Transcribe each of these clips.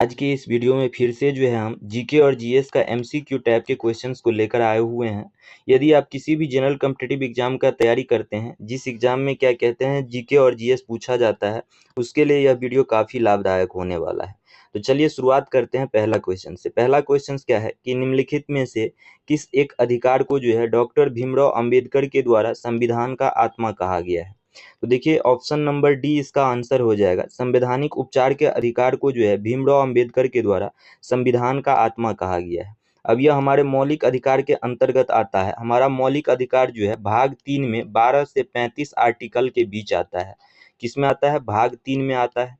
आज के इस वीडियो में फिर से जो है हम जीके और जीएस का एमसीक्यू टाइप के क्वेश्चंस को लेकर आए हुए हैं। यदि आप किसी भी जनरल कॉम्पिटिटिव एग्जाम का तैयारी करते हैं, जिस एग्जाम में क्या कहते हैं जीके और जीएस पूछा जाता है, उसके लिए यह वीडियो काफ़ी लाभदायक होने वाला है। तो चलिए शुरुआत करते हैं पहला क्वेश्चन से। पहला क्वेश्चन क्या है कि निम्नलिखित में से किस एक अधिकार को जो है डॉक्टर भीमराव अंबेडकर के द्वारा संविधान का आत्मा कहा गया है। तो देखिए ऑप्शन नंबर डी इसका आंसर हो जाएगा। संवैधानिक उपचार के अधिकार को जो है भीमराव अंबेडकर के द्वारा संविधान का आत्मा कहा गया है। अब यह हमारे मौलिक अधिकार के अंतर्गत आता है। हमारा मौलिक अधिकार जो है भाग 3 में 12 से 35 आर्टिकल के बीच आता है। किसमें आता है? भाग 3 में आता है,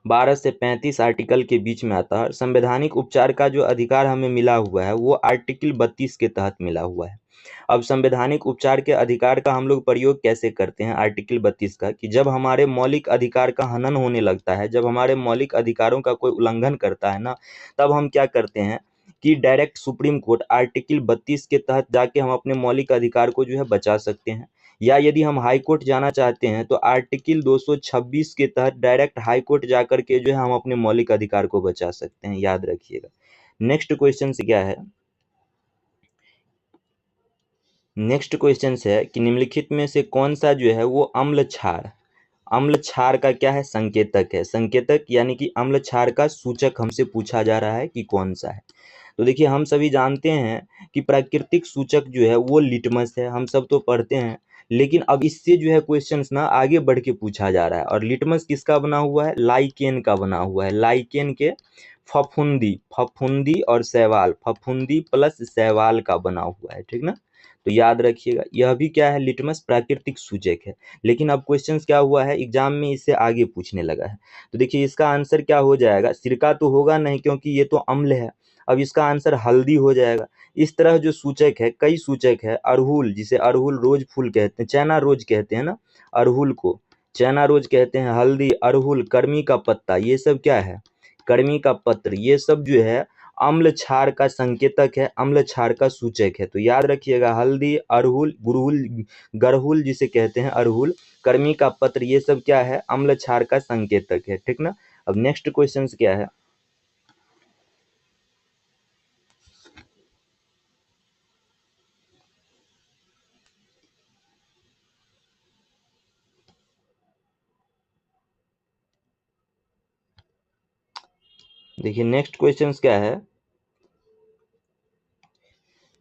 12 से 35 आर्टिकल के बीच में आता है। संवैधानिक उपचार का जो अधिकार हमें मिला हुआ है वो आर्टिकल 32 के तहत मिला हुआ है। अब संवैधानिक उपचार के अधिकार का हम लोग प्रयोग कैसे करते हैं आर्टिकल 32 का, कि जब हमारे मौलिक अधिकार का हनन होने लगता है, जब हमारे मौलिक अधिकारों का कोई उल्लंघन करता है ना, तब हम क्या करते हैं कि डायरेक्ट सुप्रीम कोर्ट आर्टिकल 32 के तहत जाके हम अपने मौलिक अधिकार को जो है बचा सकते हैं। या यदि हम हाई कोर्ट जाना चाहते हैं तो आर्टिकल 226 के तहत डायरेक्ट हाई कोर्ट जाकर के जो है हम अपने मौलिक अधिकार को बचा सकते हैं, याद रखिएगा। नेक्स्ट क्वेश्चन से क्या है, नेक्स्ट क्वेश्चन है कि निम्नलिखित में से कौन सा जो है वो अम्ल क्षार, अम्ल क्षार का क्या है? संकेतक है। संकेतक यानी कि अम्ल क्षार का सूचक हमसे पूछा जा रहा है कि कौन सा है। तो देखिए हम सभी जानते हैं कि प्राकृतिक सूचक जो है वो लिटमस है, हम सब तो पढ़ते हैं। लेकिन अब इससे जो है क्वेश्चंस ना आगे बढ़ के पूछा जा रहा है। और लिटमस किसका बना हुआ है? लाइकेन का बना हुआ है। लाइकेन के फफूंदी, फफूंदी और शैवाल, फफूंदी प्लस शैवाल का बना हुआ है, ठीक ना। तो याद रखिएगा यह भी क्या है? लिटमस प्राकृतिक सूचक है। लेकिन अब क्वेश्चंस क्या हुआ है एग्जाम में, इससे आगे पूछने लगा है। तो देखिए इसका आंसर क्या हो जाएगा? सिरका तो होगा नहीं क्योंकि ये तो अम्ल है। अब इसका आंसर हल्दी हो जाएगा। इस तरह जो सूचक है, कई सूचक है। अड़हुल, जिसे अड़हुल रोज फूल कहते हैं, चाइना रोज कहते हैं ना, अड़हुल को चाइना रोज कहते हैं। हल्दी, अड़हुल, कर्मी का पत्ता, ये सब क्या है? कर्मी का पत्र, ये सब जो है अम्ल क्षार का संकेतक है, अम्ल क्षार का सूचक है। तो याद रखिएगा हल्दी, अड़हुल, गुड़हुल, गड़हुल जिसे कहते हैं अड़हुल, कर्मी का पत्र, ये सब क्या है? अम्ल क्षार का संकेतक है, ठीक ना। अब नेक्स्ट क्वेश्चन क्या है, देखिए नेक्स्ट क्वेश्चन क्या है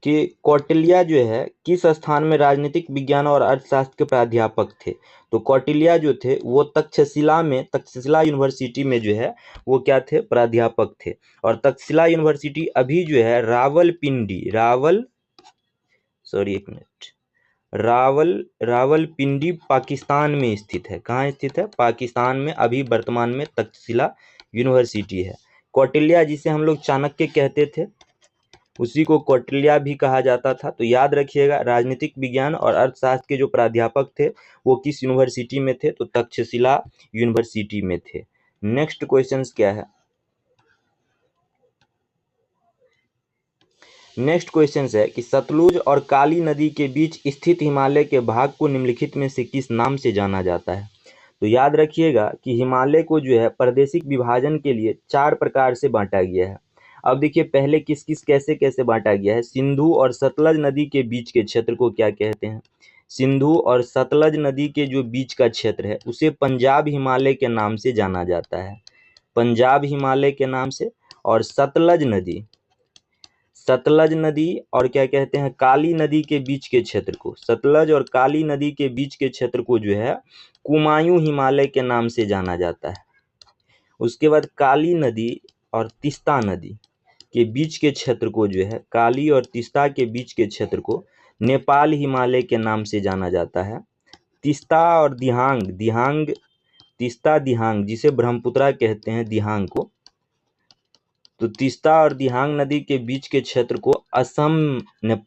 कि कौटिल्य जो है किस स्थान में राजनीतिक विज्ञान और अर्थशास्त्र के प्राध्यापक थे। तो कौटिल्य जो थे वो तक्षशिला में, तक्षशिला यूनिवर्सिटी में जो है वो क्या थे? प्राध्यापक थे। और तक्षशिला यूनिवर्सिटी अभी जो है रावलपिंडी, एक मिनट, रावलपिंडी पाकिस्तान में स्थित है। कहाँ स्थित है? पाकिस्तान में अभी वर्तमान में तक्षशिला यूनिवर्सिटी है। कौटिल्य जिसे हम लोग चाणक्य कहते थे, उसी को कौटिल्य भी कहा जाता था। तो याद रखिएगा राजनीतिक विज्ञान और अर्थशास्त्र के जो प्राध्यापक थे वो किस यूनिवर्सिटी में थे? तो तक्षशिला यूनिवर्सिटी में थे। नेक्स्ट क्वेश्चन क्या है, नेक्स्ट क्वेश्चन है कि सतलुज और काली नदी के बीच स्थित हिमालय के भाग को निम्नलिखित में से किस नाम से जाना जाता है। तो याद रखिएगा कि हिमालय को जो है प्रादेशिक विभाजन के लिए 4 प्रकार से बांटा गया है। अब देखिए पहले किस किस कैसे कैसे बांटा गया है। सिंधु और सतलज नदी के बीच के क्षेत्र को क्या कहते हैं? सिंधु और सतलज नदी के जो बीच का क्षेत्र है उसे पंजाब हिमालय के नाम से जाना जाता है, पंजाब हिमालय के नाम से। और सतलज नदी, सतलज नदी और क्या कहते हैं, काली नदी के बीच के क्षेत्र को, सतलज और काली नदी के बीच के क्षेत्र को जो है कुमायूं हिमालय के नाम से जाना जाता है। उसके बाद काली नदी और तीस्ता नदी के बीच के क्षेत्र को जो है, काली और तीस्ता के बीच के क्षेत्र को नेपाल हिमालय के नाम से जाना जाता है। तीस्ता और दिहांग, दिहांग, तीस्ता दिहांग जिसे ब्रह्मपुत्रा कहते हैं दिहांग को, तो तीस्ता और दिहांग नदी के बीच के क्षेत्र को असम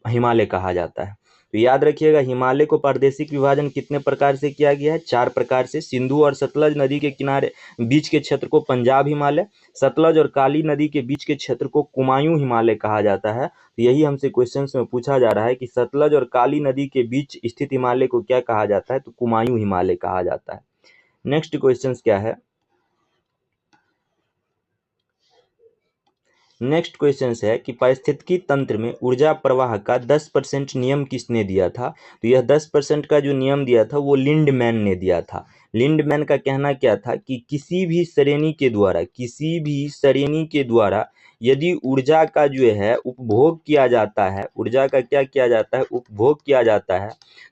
हिमालय कहा जाता है। तो याद रखिएगा हिमालय को प्रादेशिक विभाजन कितने प्रकार से किया गया है? 4 प्रकार से। सिंधु और सतलज नदी के किनारे बीच के क्षेत्र को पंजाब हिमालय, सतलज और काली नदी के बीच के क्षेत्र को कुमायूं हिमालय कहा जाता है। तो यही हमसे क्वेश्चन में पूछा जा रहा है कि सतलज और काली नदी के बीच स्थित हिमालय को क्या कहा जाता है? तो कुमायूं हिमालय कहा जाता है। नेक्स्ट क्वेश्चन क्या है, नेक्स्ट क्वेश्चन है कि पारिस्थितिकी तंत्र में ऊर्जा प्रवाह का 10% नियम किसने दिया था? तो यह 10% का जो नियम दिया था वो लिंडमैन ने दिया था। लिंडमैन का कहना क्या था कि किसी भी श्रेणी के द्वारा यदि ऊर्जा का जो है उपभोग किया जाता है, ऊर्जा का क्या किया जाता है, उपभोग किया जाता है,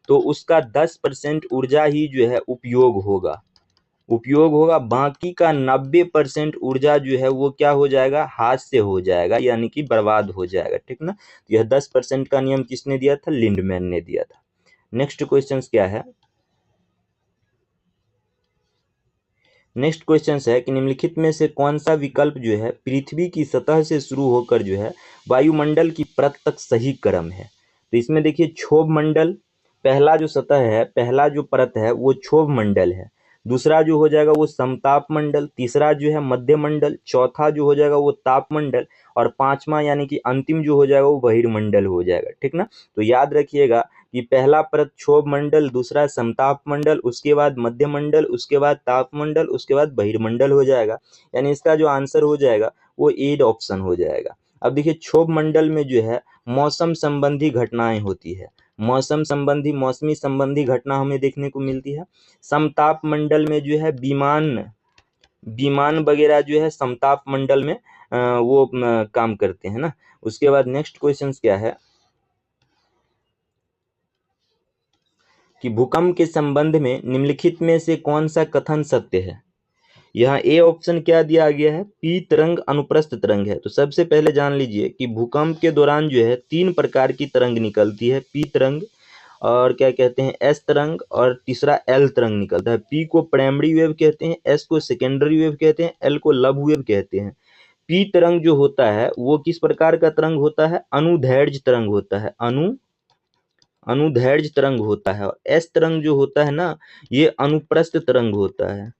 तो उसका 10% ऊर्जा ही जो है उपयोग होगा, बाकी का 90% ऊर्जा जो है वो क्या हो जाएगा, हाथ से हो जाएगा, यानी कि बर्बाद हो जाएगा। ठीक ना, तो यह 10% का नियम किसने दिया था? लिंडमैन ने दिया था। नेक्स्ट क्वेश्चन क्या है? नेक्स्ट क्वेश्चन है कि निम्नलिखित में से कौन सा विकल्प जो है पृथ्वी की सतह से शुरू होकर जो है वायुमंडल की परत तक सही क्रम है? तो इसमें देखिए क्षोभ मंडल, पहला जो सतह है, पहला जो परत है वो क्षोभ मंडल है, दूसरा जो हो जाएगा वो समताप मंडल, तीसरा जो है मध्य मंडल, चौथा जो हो जाएगा वो ताप मंडल, और पांचवा यानी कि अंतिम जो हो जाएगा वो बहिर्मंडल हो जाएगा। ठीक ना, तो याद रखिएगा कि पहला परत क्षोभ मंडल, दूसरा समताप मंडल, उसके बाद मध्य मंडल, उसके बाद ताप मंडल, उसके बाद बहिर्मंडल हो जाएगा। यानी इसका जो आंसर हो जाएगा वो ए ऑप्शन हो जाएगा। अब देखिए क्षोभ मंडल में जो है मौसम संबंधी घटनाएं होती है, मौसमी संबंधी घटना हमें देखने को मिलती है। समताप मंडल में जो है विमान वगैरह जो है समताप मंडल में वो काम करते हैं ना। उसके बाद नेक्स्ट क्वेश्चन क्या है कि भूकंप के संबंध में निम्नलिखित में से कौन सा कथन सत्य है? यहाँ ए ऑप्शन क्या दिया गया है, पी तरंग अनुप्रस्थ तरंग है। तो सबसे पहले जान लीजिए कि भूकंप के दौरान जो है 3 प्रकार की तरंग निकलती है, पी तरंग, और क्या कहते हैं एस तरंग, और तीसरा एल तरंग निकलता है। पी को प्राइमरी वेव कहते हैं, एस को सेकेंडरी वेव कहते हैं, एल को लघु वेव कहते हैं। पी तरंग जो होता है वो किस प्रकार का तरंग होता है? अनुदैर्घ्य तरंग होता है, अनुदैर्घ्य तरंग होता है। और एस तरंग जो होता है ना, ये अनुप्रस्थ तरंग होता है,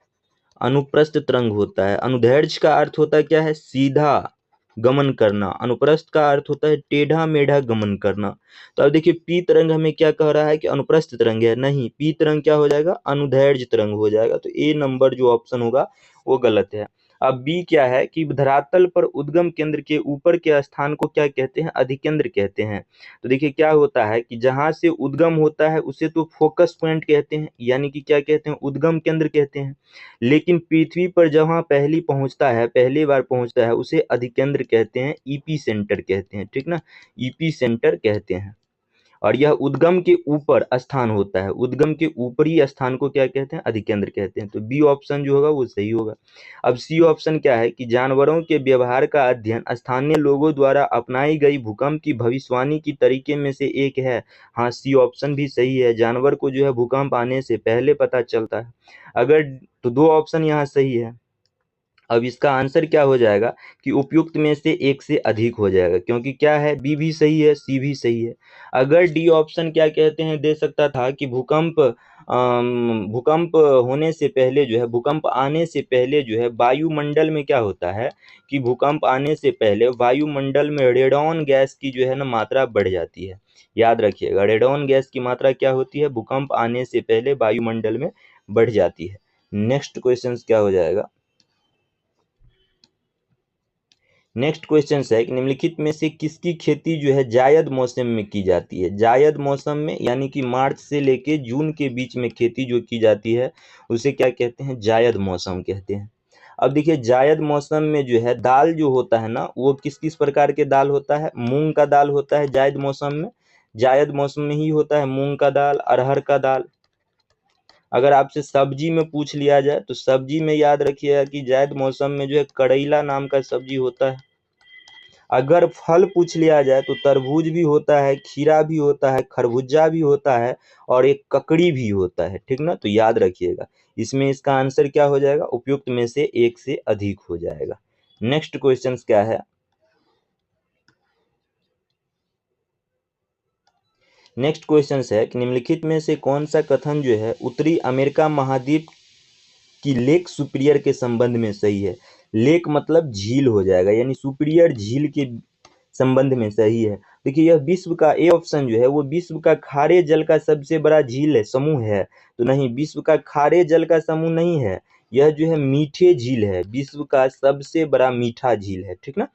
अनुप्रस्थ तरंग होता है। अनुदैर्घ्य का अर्थ होता है क्या है? सीधा गमन करना। अनुप्रस्थ का अर्थ होता है टेढ़ा मेढ़ा गमन करना। तो अब देखिए पी तरंग हमें क्या कह रहा है कि अनुप्रस्थ तरंग है, नहीं, पी तरंग क्या हो जाएगा? अनुदैर्घ्य तरंग हो जाएगा। तो ए नंबर जो ऑप्शन होगा वो गलत है। अब बी क्या है कि धरातल पर उद्गम केंद्र के ऊपर के स्थान को क्या कहते हैं? अधिकेंद्र कहते हैं। तो देखिए क्या होता है कि जहां से उद्गम होता है उसे तो फोकस पॉइंट कहते हैं, यानी कि क्या कहते हैं? उद्गम केंद्र कहते हैं। लेकिन पृथ्वी पर जहां पहली बार पहुंचता है उसे अधिकेंद्र कहते हैं, ईपी सेंटर कहते हैं। ठीक ना, ईपी सेंटर कहते हैं। और यह उद्गम के ऊपर स्थान होता है, उद्गम के ऊपरी स्थान को क्या कहते हैं? अधिकेंद्र कहते हैं। तो बी ऑप्शन जो होगा वो सही होगा। अब सी ऑप्शन क्या है कि जानवरों के व्यवहार का अध्ययन स्थानीय लोगों द्वारा अपनाई गई भूकंप की भविष्यवाणी की तरीके में से एक है। हाँ, सी ऑप्शन भी सही है, जानवर को जो है भूकंप आने से पहले पता चलता है। अगर तो दो ऑप्शन यहाँ सही है। अब इसका आंसर क्या हो जाएगा कि उपयुक्त में से एक से अधिक हो जाएगा, क्योंकि क्या है, बी भी सही है, सी भी सही है। अगर डी ऑप्शन क्या कहते हैं दे सकता था कि भूकंप होने से पहले जो है, भूकंप आने से पहले जो है वायुमंडल में क्या होता है कि भूकंप आने से पहले वायुमंडल में रेडॉन गैस की जो है ना मात्रा बढ़ जाती है। याद रखिएगा, रेडॉन गैस की मात्रा क्या होती है? भूकंप आने से पहले वायुमंडल में बढ़ जाती है। नेक्स्ट क्वेश्चन क्या हो जाएगा? नेक्स्ट क्वेश्चन है कि निम्नलिखित में से किसकी खेती जो है जायद मौसम में की जाती है? जायद मौसम में यानी कि मार्च से लेके जून के बीच में खेती जो की जाती है उसे क्या कहते हैं? जायद मौसम कहते हैं। अब देखिए जायद मौसम में जो है दाल जो होता है ना, वो किस किस प्रकार के दाल होता है? मूंग का दाल होता है जायद मौसम में, जायद मौसम में ही होता है मूंग का दाल, अरहर का दाल। अगर आपसे सब्जी में पूछ लिया जाए तो सब्जी में याद रखिएगा कि जायद मौसम में जो है करेला नाम का सब्जी होता है। अगर फल पूछ लिया जाए तो तरबूज भी होता है, खीरा भी होता है, खरबूजा भी होता है, और एक ककड़ी भी होता है। ठीक ना, तो याद रखिएगा इसमें इसका आंसर क्या हो जाएगा? उपयुक्त में से एक से अधिक हो जाएगा। नेक्स्ट क्वेश्चन क्या है? नेक्स्ट क्वेश्चन है कि निम्नलिखित में से कौन सा कथन जो है उत्तरी अमेरिका महाद्वीप की लेक सुपीरियर के संबंध में सही है? लेक मतलब झील हो जाएगा, यानी सुपीरियर झील के संबंध में सही है। देखिए यह विश्व का, ए ऑप्शन जो है वो विश्व का खारे जल का सबसे बड़ा झील है, समूह है। तो नहीं, विश्व का खारे जल का समूह नहीं है, यह जो है मीठे झील है, विश्व का सबसे बड़ा मीठा झील है, ठीक ना।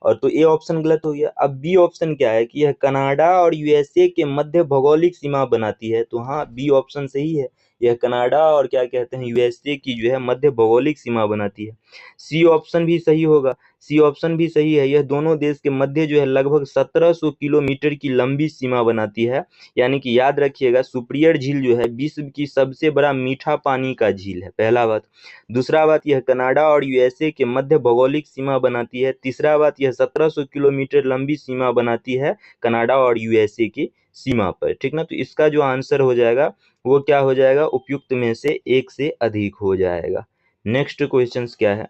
और तो ए ऑप्शन गलत हो गया। अब बी ऑप्शन क्या है कि यह कनाडा और यूएसए के मध्य भौगोलिक सीमा बनाती है, तो हाँ बी ऑप्शन सही है, यह कनाडा और क्या कहते हैं यूएसए की जो है मध्य भौगोलिक सीमा बनाती है। सी ऑप्शन भी सही होगा, सी ऑप्शन भी सही है, यह दोनों देश के मध्य जो है लगभग 1700 किलोमीटर की लंबी सीमा बनाती है। यानी कि याद रखिएगा, सुपीरियर झील जो है विश्व की सबसे बड़ा मीठा पानी का झील है, पहला बात। दूसरा बात, यह कनाडा और यूएसए के मध्य भौगोलिक सीमा बनाती है। तीसरा बात, यह 1700 किलोमीटर लंबी सीमा बनाती है कनाडा और यूएसए की सीमा पर, ठीक ना। तो इसका जो आंसर हो जाएगा वो क्या हो जाएगा, उपयुक्त में से एक से अधिक हो जाएगा। नेक्स्ट क्वेश्चन क्या है,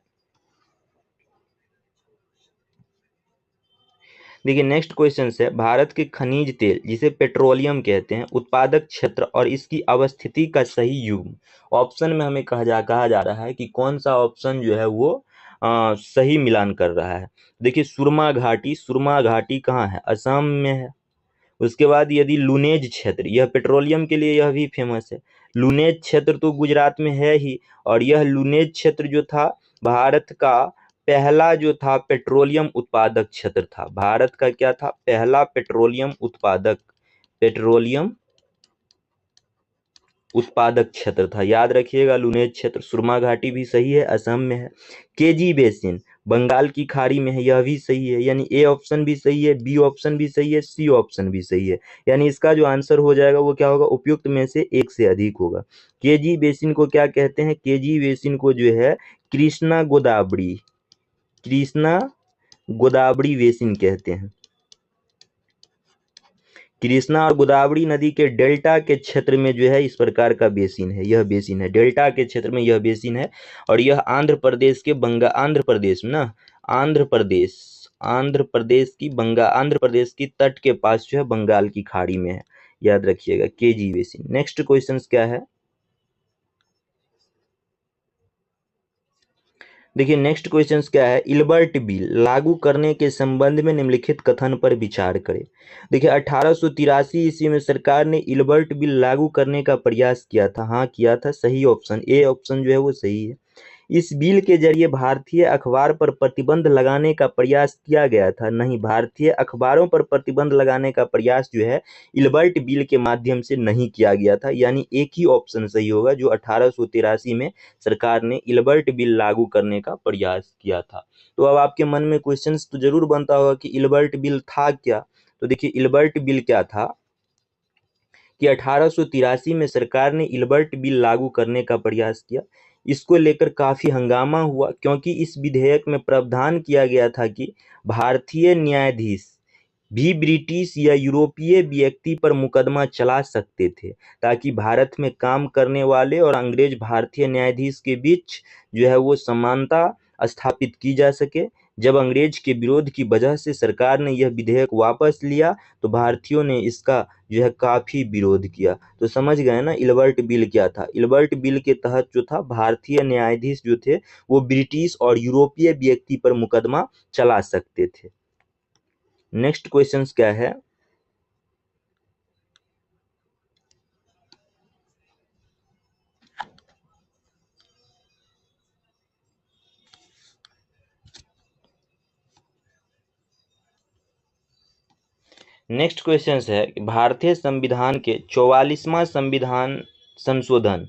देखिए नेक्स्ट क्वेश्चन है, भारत के खनिज तेल जिसे पेट्रोलियम कहते हैं उत्पादक क्षेत्र और इसकी अवस्थिति का सही युग्म। ऑप्शन में हमें कहा जा रहा है कि कौन सा ऑप्शन जो है वो सही मिलान कर रहा है। देखिए सुरमा घाटी कहाँ है, असम में है। उसके बाद यदि लुनेज क्षेत्र, यह पेट्रोलियम के लिए यह भी फेमस है। लुनेज क्षेत्र तो गुजरात में है ही, और यह लुनेज क्षेत्र जो था भारत का पहला जो था पेट्रोलियम उत्पादक क्षेत्र था। भारत का क्या था, पहला पेट्रोलियम उत्पादक क्षेत्र था, याद रखिएगा लुनेज क्षेत्र। सुरमा घाटी भी सही है, असम में है। केजी बेसिन बंगाल की खाड़ी में है, यह भी सही है, यानी ए ऑप्शन भी सही है, बी ऑप्शन भी सही है, सी ऑप्शन भी सही है। यानी इसका जो आंसर हो जाएगा वो क्या होगा, उपयुक्त में से एक से अधिक होगा। केजी बेसिन को क्या कहते हैं, केजी बेसिन को जो है कृष्णा गोदावरी बेसिन कहते हैं। कृष्णा और गोदावरी नदी के डेल्टा के क्षेत्र में जो है इस प्रकार का बेसिन है, यह बेसिन है, डेल्टा के क्षेत्र में यह बेसिन है। और यह आंध्र प्रदेश के आंध्र प्रदेश में ना, आंध्र प्रदेश की तट के पास जो है बंगाल की खाड़ी में है, याद रखिएगा केजी बेसिन। नेक्स्ट क्वेश्चन क्या है, देखिए नेक्स्ट क्वेश्चन क्या है, इल्बर्ट बिल लागू करने के संबंध में निम्नलिखित कथन पर विचार करें। देखिए 1883 ईस्वी में सरकार ने इल्बर्ट बिल लागू करने का प्रयास किया था, हाँ किया था, सही ऑप्शन ए ऑप्शन जो है वो सही है। इस बिल के जरिए भारतीय अखबार पर प्रतिबंध लगाने का प्रयास किया गया था, नहीं, भारतीय अखबारों पर प्रतिबंध लगाने का प्रयास जो है इल्बर्ट बिल के माध्यम से नहीं किया गया था। यानी एक ही ऑप्शन सही होगा, जो 1883 में सरकार ने इल्बर्ट बिल लागू करने का प्रयास किया था। तो अब आपके मन में क्वेश्चन तो जरूर बनता होगा कि इल्बर्ट बिल था क्या। तो देखिए इल्बर्ट बिल क्या था कि 1883 में सरकार ने इल्बर्ट बिल लागू करने का प्रयास किया। इसको लेकर काफी हंगामा हुआ, क्योंकि इस विधेयक में प्रावधान किया गया था कि भारतीय न्यायाधीश भी ब्रिटिश या यूरोपीय व्यक्ति पर मुकदमा चला सकते थे, ताकि भारत में काम करने वाले और अंग्रेज भारतीय न्यायाधीश के बीच जो है वो समानता स्थापित की जा सके। जब अंग्रेज के विरोध की वजह से सरकार ने यह विधेयक वापस लिया, तो भारतीयों ने इसका जो है काफी विरोध किया। तो समझ गए ना इल्बर्ट बिल क्या था। इल्बर्ट बिल के तहत जो था भारतीय न्यायाधीश जो थे वो ब्रिटिश और यूरोपीय व्यक्ति पर मुकदमा चला सकते थे। नेक्स्ट क्वेश्चन क्या है, नेक्स्ट क्वेश्चन है कि भारतीय संविधान के 44वां संविधान संशोधन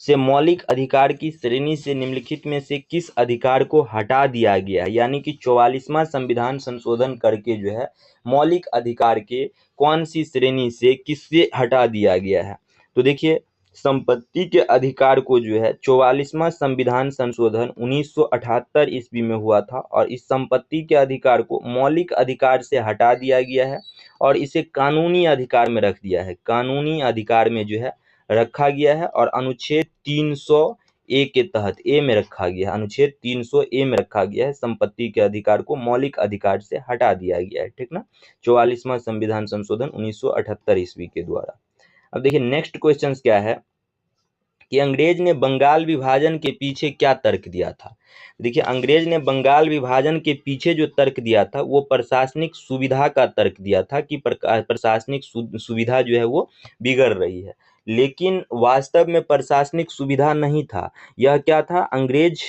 से मौलिक अधिकार की श्रेणी से निम्नलिखित में से किस अधिकार को हटा दिया गया है। यानी कि 44वां संविधान संशोधन करके जो है मौलिक अधिकार के कौन सी श्रेणी से किससे हटा दिया गया है। तो देखिए संपत्ति के अधिकार को जो है 44वां संविधान संशोधन 1978 ईस्वी में हुआ था, और इस संपत्ति के अधिकार को मौलिक अधिकार से हटा दिया गया है और इसे कानूनी अधिकार में रख दिया है, कानूनी अधिकार में जो है रखा गया है। और अनुच्छेद 300 ए के तहत ए में रखा गया है, अनुच्छेद 300 ए में रखा गया है, संपत्ति के अधिकार को मौलिक अधिकार से हटा दिया गया है, ठीक ना। 44वां संविधान संशोधन 1978 ईस्वी के द्वारा। अब देखिए नेक्स्ट क्वेश्चन क्या है कि अंग्रेज ने बंगाल विभाजन के पीछे क्या तर्क दिया था। देखिए अंग्रेज ने बंगाल विभाजन के पीछे जो तर्क दिया था वो प्रशासनिक सुविधा का तर्क दिया था कि प्रशासनिक सुविधा जो है वो बिगड़ रही है। लेकिन वास्तव में प्रशासनिक सुविधा नहीं था। यह क्या था, अंग्रेज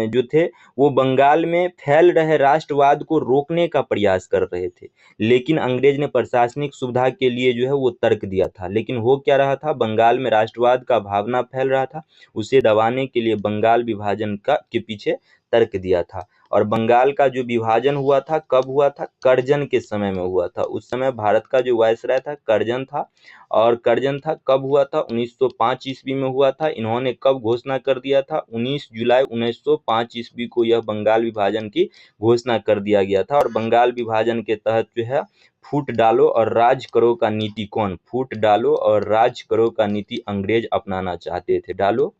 जो थे वो बंगाल में फैल रहे राष्ट्रवाद को रोकने का प्रयास कर रहे थे। लेकिन अंग्रेज ने प्रशासनिक सुविधा के लिए जो है वो तर्क दिया था, लेकिन हो क्या रहा था, बंगाल में राष्ट्रवाद का भावना फैल रहा था, उसे दबाने के लिए बंगाल विभाजन का के पीछे तर्क दिया था। और बंगाल का जो विभाजन हुआ था कब हुआ था, कर्जन के समय में हुआ था। उस समय भारत का जो वायसराय था कर्जन था, और कर्जन था कब हुआ था, 1905 ईस्वी में हुआ था। इन्होंने कब घोषणा कर दिया था, 19 जुलाई 1905 ईस्वी को यह बंगाल विभाजन की घोषणा कर दिया गया था। और बंगाल विभाजन के तहत जो है फूट डालो और राज करो का नीति कौन, फूट डालो और राज करो का नीति अंग्रेज अपनाना चाहते थे। डालो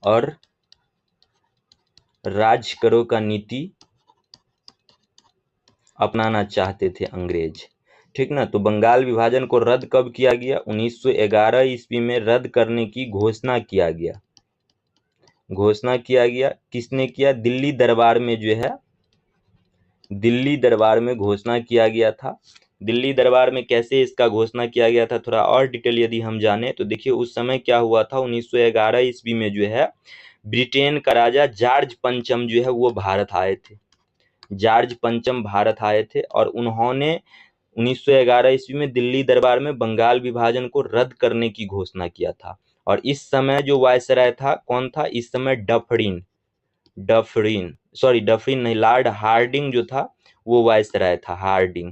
और राज करो का नीति अपनाना चाहते थे अंग्रेज, ठीक ना। तो बंगाल विभाजन को रद्द कब किया गया, 1911 ईस्वी में रद्द करने की घोषणा किया गया। किसने किया, दिल्ली दरबार में जो है, दिल्ली दरबार में घोषणा किया गया था। दिल्ली दरबार में कैसे इसका घोषणा किया गया था, थोड़ा और डिटेल यदि हम जाने तो देखिए उस समय क्या हुआ था, 1911 ईस्वी में जो है ब्रिटेन का राजा जॉर्ज पंचम जो है वो भारत आए थे। जॉर्ज पंचम भारत आए थे और उन्होंने 1911 ईस्वी में दिल्ली दरबार में बंगाल विभाजन को रद्द करने की घोषणा किया था। और इस समय जो वायसराय था कौन था, इस समय डफरिन नहीं, लॉर्ड हार्डिंग जो था वो वायसराय था, हार्डिंग।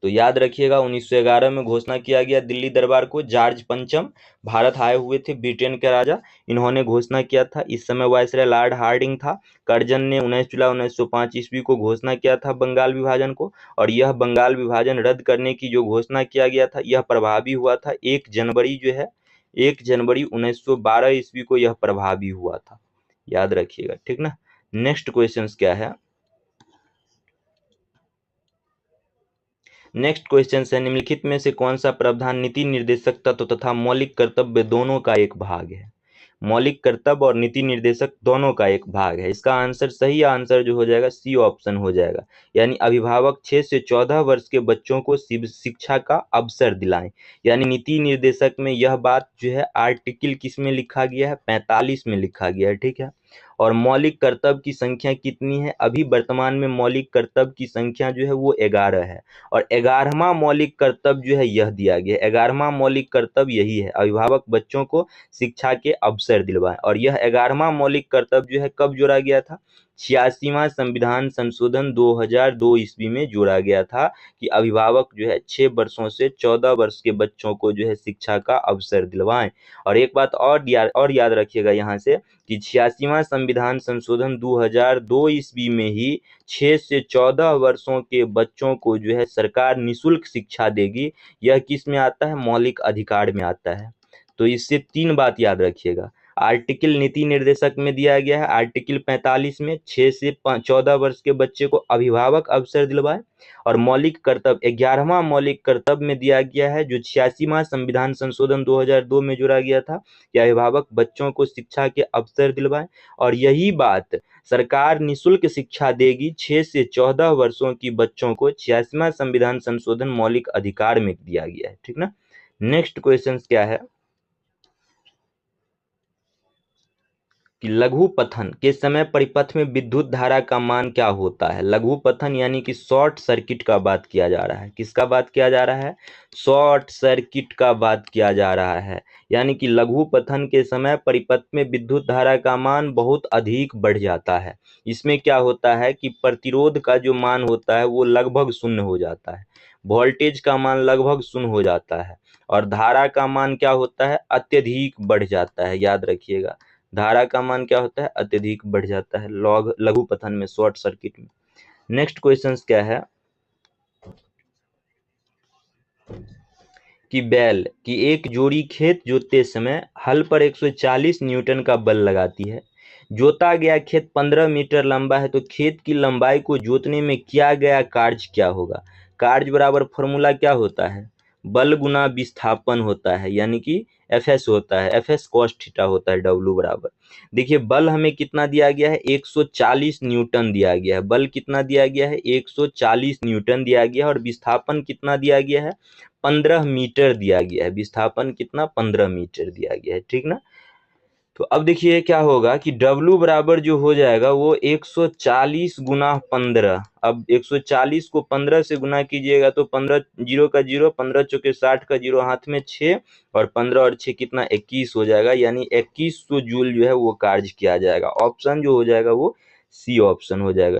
तो याद रखिएगा 1911 में घोषणा किया गया दिल्ली दरबार को, जॉर्ज पंचम भारत आए हुए थे, ब्रिटेन के राजा, इन्होंने घोषणा किया था। इस समय वायसराय लॉर्ड हार्डिंग था। कर्जन ने 19 जुलाई 1905 ईस्वी को घोषणा किया था बंगाल विभाजन को, और यह बंगाल विभाजन रद्द करने की जो घोषणा किया गया था यह प्रभावी हुआ था 1 जनवरी जो है, 1 जनवरी 1912 ईस्वी को यह प्रभावी हुआ था। याद रखिएगा, ठीक ना। नेक्स्ट क्वेश्चन क्या है, नेक्स्ट क्वेश्चन है, निम्नलिखित में से कौन सा प्रावधान नीति निर्देशक तत्व तथा मौलिक कर्तव्य दोनों का एक भाग है। मौलिक कर्तव्य और नीति निर्देशक दोनों का एक भाग है। इसका आंसर, सही आंसर जो हो जाएगा सी ऑप्शन हो जाएगा, यानी अभिभावक 6 से 14 वर्ष के बच्चों को शिक्षा का अवसर दिलाएं। यानी नीति निर्देशक में यह बात जो है आर्टिकल किस में लिखा गया है, 45 में लिखा गया है, ठीक है। और मौलिक कर्तव्य की संख्या कितनी है, अभी वर्तमान में मौलिक कर्तव्य की संख्या जो है वो 11 है। और 11वां मौलिक कर्तव्य जो है यह दिया गया है, 11वां मौलिक कर्तव्य यही है, अभिभावक बच्चों को शिक्षा के अवसर दिलवाएं। और यह 11वां मौलिक कर्तव्य जो है कब जोड़ा गया था, 86वां संविधान संशोधन 2002 ईस्वी में जोड़ा गया था कि अभिभावक जो है 6 वर्षों से 14 वर्ष के बच्चों को जो है शिक्षा का अवसर दिलवाएं। और एक बात और याद रखिएगा यहाँ से कि 86वां संविधान संशोधन 2002 ईस्वी में ही 6 से 14 वर्षों के बच्चों को जो है सरकार निःशुल्क शिक्षा देगी। यह किस में आता है, मौलिक अधिकार में आता है। तो इससे 3 बात याद रखिएगा, आर्टिकल नीति निर्देशक में दिया गया है आर्टिकल 45 में 6 से 14 वर्ष के बच्चे को अभिभावक अवसर दिलवाए, और मौलिक कर्तव्य 11वां मौलिक कर्तव्य में दिया गया है जो 86वां संविधान संशोधन 2002 में जोड़ा गया था कि अभिभावक बच्चों को शिक्षा के अवसर दिलवाए। और यही बात सरकार निःशुल्क शिक्षा देगी 6 से 14 वर्षों की बच्चों को 86वां संविधान संशोधन मौलिक अधिकार में दिया गया है, ठीक ना। नेक्स्ट क्वेश्चन क्या है कि लघु पथन के समय परिपथ में विद्युत धारा का मान क्या होता है। लघु पथन यानी कि शॉर्ट सर्किट का बात किया जा रहा है, किसका बात किया जा रहा है, शॉर्ट सर्किट का बात किया जा रहा है। यानी कि लघु पथन के समय परिपथ में विद्युत धारा का मान बहुत अधिक बढ़ जाता है। इसमें क्या होता है कि प्रतिरोध का जो मान होता है वो लगभग शून्य हो जाता है, वोल्टेज का मान लगभग शून्य हो जाता है, और धारा का मान क्या होता है, अत्यधिक बढ़ जाता है। याद रखिएगा, धारा का मान क्या होता है, अत्यधिक बढ़ जाता है लघु पथन में, शॉर्ट सर्किट में। नेक्स्ट क्वेश्चन क्या है कि बैल की एक जोड़ी खेत जोतते समय हल पर 140 न्यूटन का बल लगाती है। जोता गया खेत 15 मीटर लंबा है, तो खेत की लंबाई को जोतने में किया गया कार्य क्या होगा। कार्य बराबर फॉर्मूला क्या होता है, बल गुना विस्थापन होता है, यानी कि एफएस होता है, एफएस कॉस थीटा होता है, डब्लू बराबर। देखिए बल हमें कितना दिया गया है, 140 न्यूटन दिया गया है। बल कितना दिया गया है, 140 न्यूटन दिया गया है। और विस्थापन कितना दिया गया है, 15 मीटर दिया गया है। विस्थापन कितना, 15 मीटर दिया गया है, ठीक ना। तो अब देखिए क्या होगा कि W बराबर जो हो जाएगा वो 140 गुना 15। अब 140 को 15 से गुना कीजिएगा तो 15 जीरो का जीरो, 15 चौके 60 का जीरो, हाथ में 6, और 15 और 6 कितना, 21 हो जाएगा। यानी 2100 जूल जो है वो कार्य किया जाएगा। ऑप्शन जो हो जाएगा वो सी ऑप्शन हो जाएगा।